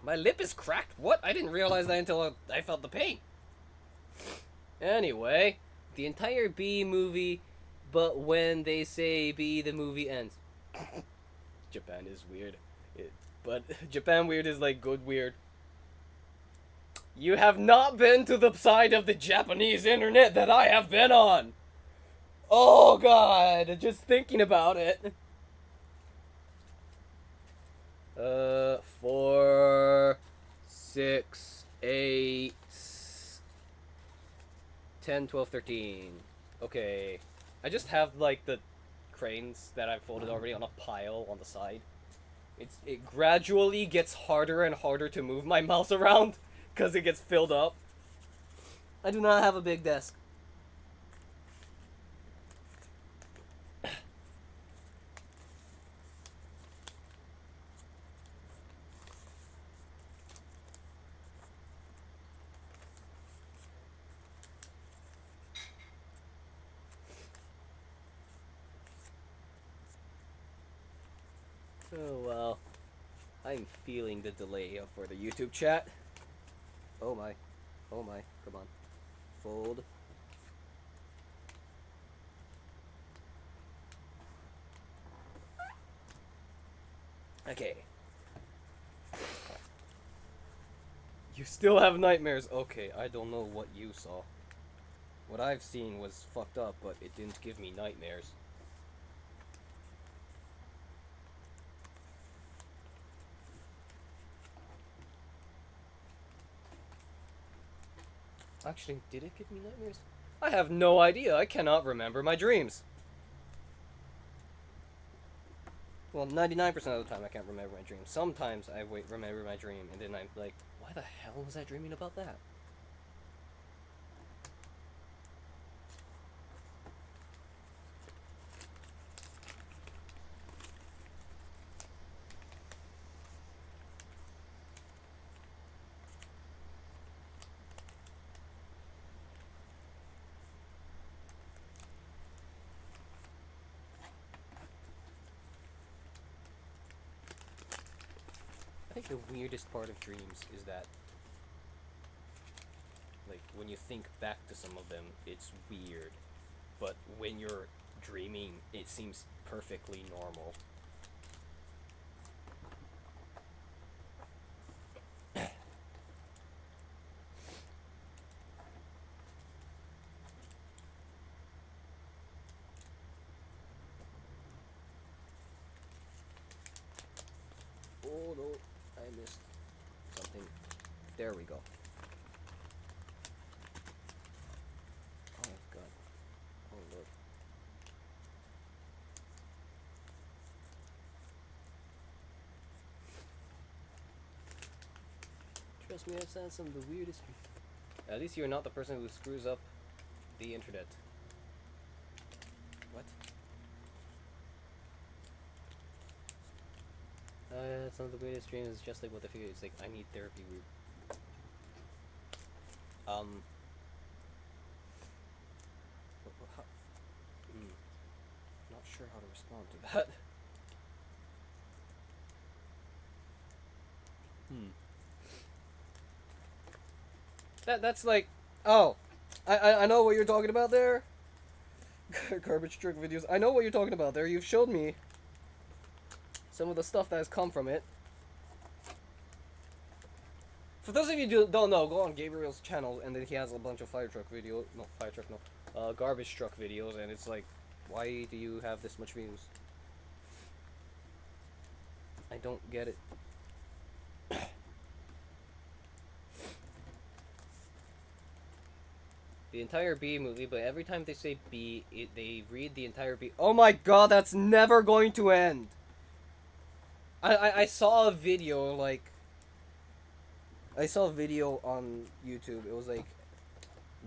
S2: My lip is cracked. What? I didn't realize that until I felt the pain. Anyway, the entire Bee movie, but when they say Bee, the movie ends. Japan is weird. But Japan weird is like good weird. You have not been to the side of the Japanese internet that I have been on. Oh god, just thinking about it. 4, 6, 8, 10, 12, 13. Okay. I just have like the cranes that I've folded already on a pile on the side. It gradually gets harder and harder to move my mouse around because it gets filled up. I do not have a big desk. Oh well. I'm feeling the delay for the YouTube chat. Oh my. Oh my. Come on. Fold. Okay. You still have nightmares. Okay, I don't know what you saw. What I've seen was fucked up, but it didn't give me nightmares. Actually, did it give me nightmares? I have no idea. I cannot remember my dreams. Well, 99% of the time I can't remember my dreams. Sometimes I remember my dream, and then I'm like, why the hell was I dreaming about that? I think the weirdest part of dreams is that, like, when you think back to some of them, it's weird. But when you're dreaming, it seems perfectly normal. Oh no, I missed something. There we go. Oh god. Oh lord. trust me, I've sent some of the weirdest. At least you're not the person who screws up the internet. What? Some of the weirdest dreams is just like what the figure is like. I need therapy. Weird. Not sure how to respond to that. That's like, oh, I know what you're talking about there. Garbage truck videos. I know what you're talking about there. You've showed me some of the stuff that has come from it. For those of you who don't know, go on Gabriel's channel, and then he has a bunch of fire truck videos. No, fire truck, no. Garbage truck videos, and it's like, why do you have this much views? I don't get it. The entire B movie, but every time they say B, they read the entire B. Oh my god, that's never going to end! I saw a video, like... I saw a video on YouTube. It was like,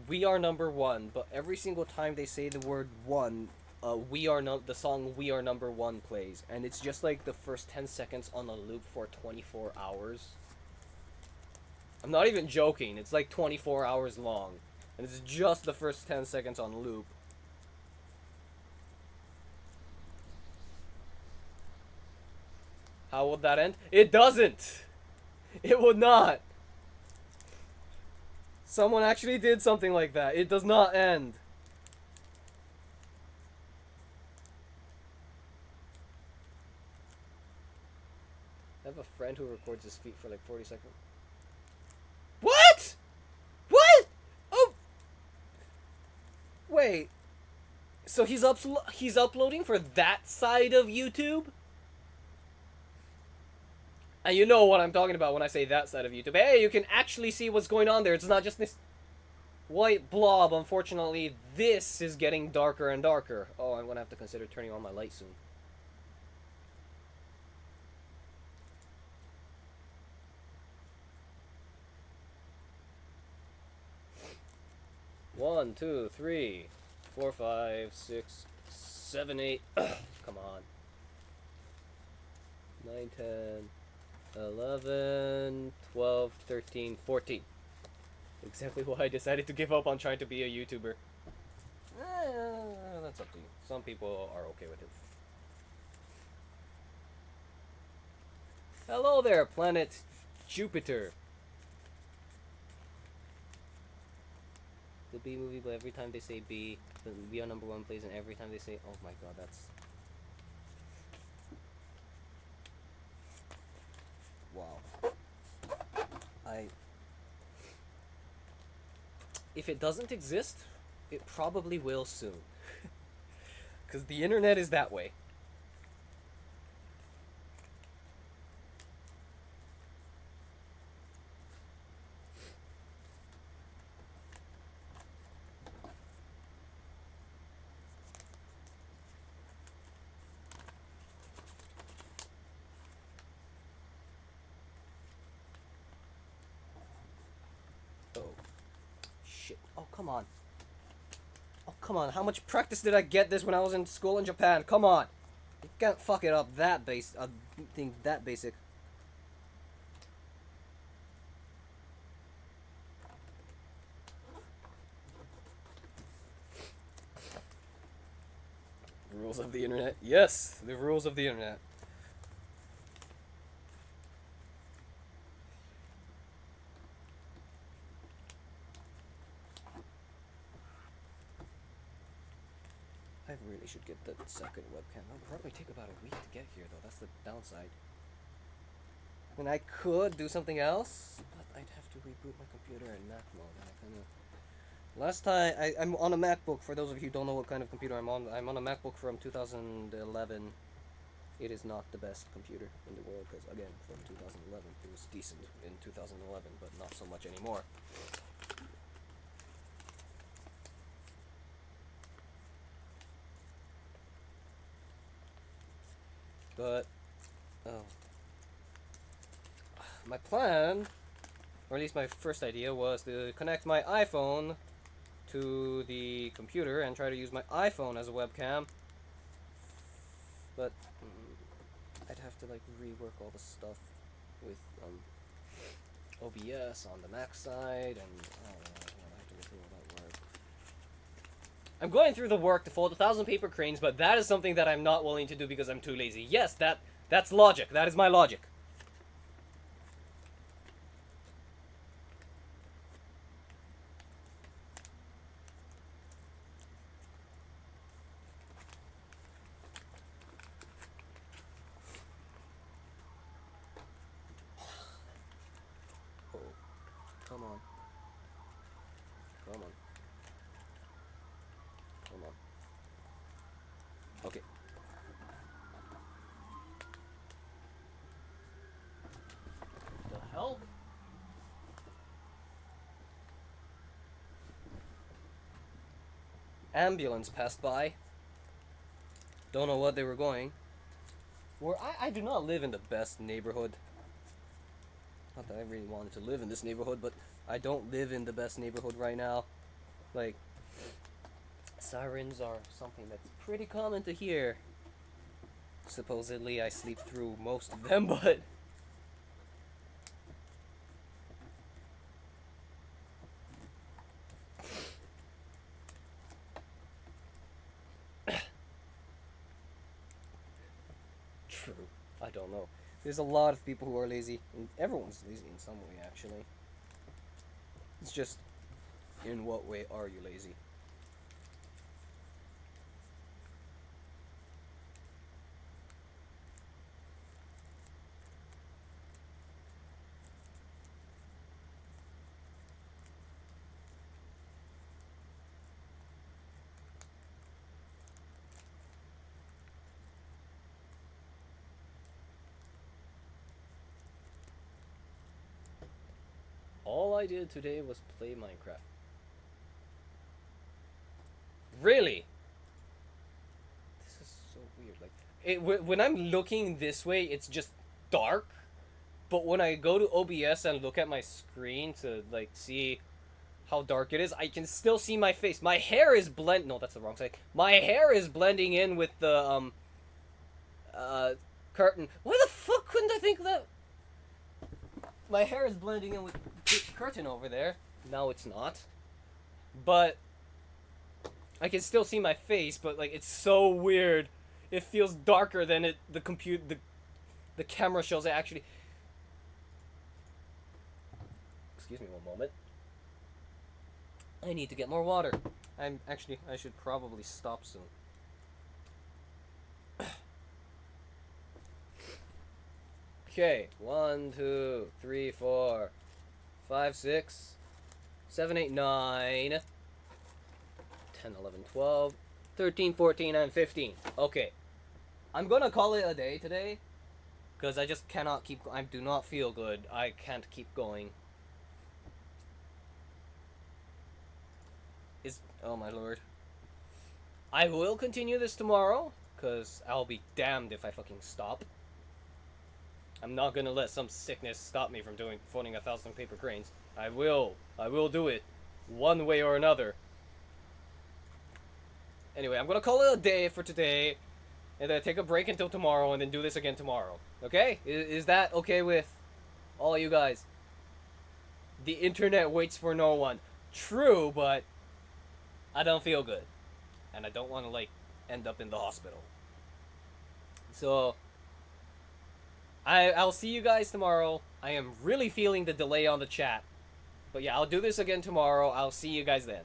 S2: we are number one, but every single time they say the word one, the song We Are Number One plays. And it's just like the first 10 seconds on a loop for 24 hours. I'm not even joking. It's like 24 hours long. And it's just the first 10 seconds on loop. How would that end? It doesn't! It would not! Someone actually did something like that. It does not end. I have a friend who records his feet for like 40 seconds. What? What? Oh! Wait. So he's uploading for that side of YouTube? And you know what I'm talking about when I say that side of YouTube. Hey, you can actually see what's going on there. It's not just this white blob. Unfortunately, this is getting darker and darker. Oh, I'm gonna have to consider turning on my light soon. One, 2, 3, 4, 5, 6, 7, 8. Come on. 9, 10, 11, 12, 13, 14. Exactly why I decided to give up on trying to be a YouTuber. That's up to you. Some people are okay with it. Hello there, planet Jupiter. The B movie, but every time they say B, the We Are Number One plays, and every time they say, oh my god, that's... Wow. If it doesn't exist, it probably will soon. Because the internet is that way. Oh, come on. Oh, come on. How much practice did I get this when I was in school in Japan? Come on. You can't fuck it up that thing that basic. Rules of the internet. Yes, the rules of the internet. I really should get that second webcam. It'll probably take about a week to get here, though. That's the downside. I mean, I could do something else, but I'd have to reboot my computer in Mac mode. And I kind of... Last time, I'm on a MacBook. For those of you who don't know what kind of computer I'm on a MacBook from 2011. It is not the best computer in the world, because, again, from 2011. It was decent in 2011, but not so much anymore. But, oh. My plan or at least my first idea was to connect my iPhone to the computer and try to use my iPhone as a webcam. But I'd have to like rework all the stuff with OBS on the Mac side, and I don't know, I'll have to go through all that work. I'm going through the work to fold 1,000 paper cranes, but that is something that I'm not willing to do because I'm too lazy. Yes, that's logic. That is my logic. Oh, come on. Come on. Come on. Okay. The hell? Ambulance passed by. Don't know what they were going. I do not live in the best neighborhood. Not that I really wanted to live in this neighborhood, but I don't live in the best neighborhood right now. Like, sirens are something that's pretty common to hear. Supposedly I sleep through most of them, but... True. I don't know. There's a lot of people who are lazy, and everyone's lazy in some way, actually. It's just, in what way are you lazy? All I did today was play Minecraft. Really? This is so weird. Like, when I'm looking this way, it's just dark. But when I go to OBS and look at my screen to like see how dark it is, I can still see my face. My hair is no, that's the wrong side. My hair is blending in with the curtain. Why the fuck couldn't I think of that? My hair is blending in with this curtain over there. Now it's not. But I can still see my face, but like it's so weird. It feels darker than the camera shows it actually. Excuse me one moment. I need to get more water. I should probably stop soon. Okay, 1, 2, 3, 4, 5, 6, 7, 8, 9, 10, 11, 12, 13, 14, and 15. Okay. I'm gonna call it a day today, because I just cannot keep, I do not feel good. I can't keep going. Oh my lord. I will continue this tomorrow, because I'll be damned if I fucking stop. I'm not gonna let some sickness stop me from phoning 1,000 paper cranes. I will do it, one way or another. Anyway, I'm gonna call it a day for today, and then take a break until tomorrow, and then do this again tomorrow. Okay? Is that okay with all you guys? The internet waits for no one. True, but I don't feel good, and I don't want to like end up in the hospital. So I'll see you guys tomorrow. I am really feeling the delay on the chat, but yeah, I'll do this again tomorrow. I'll see you guys then.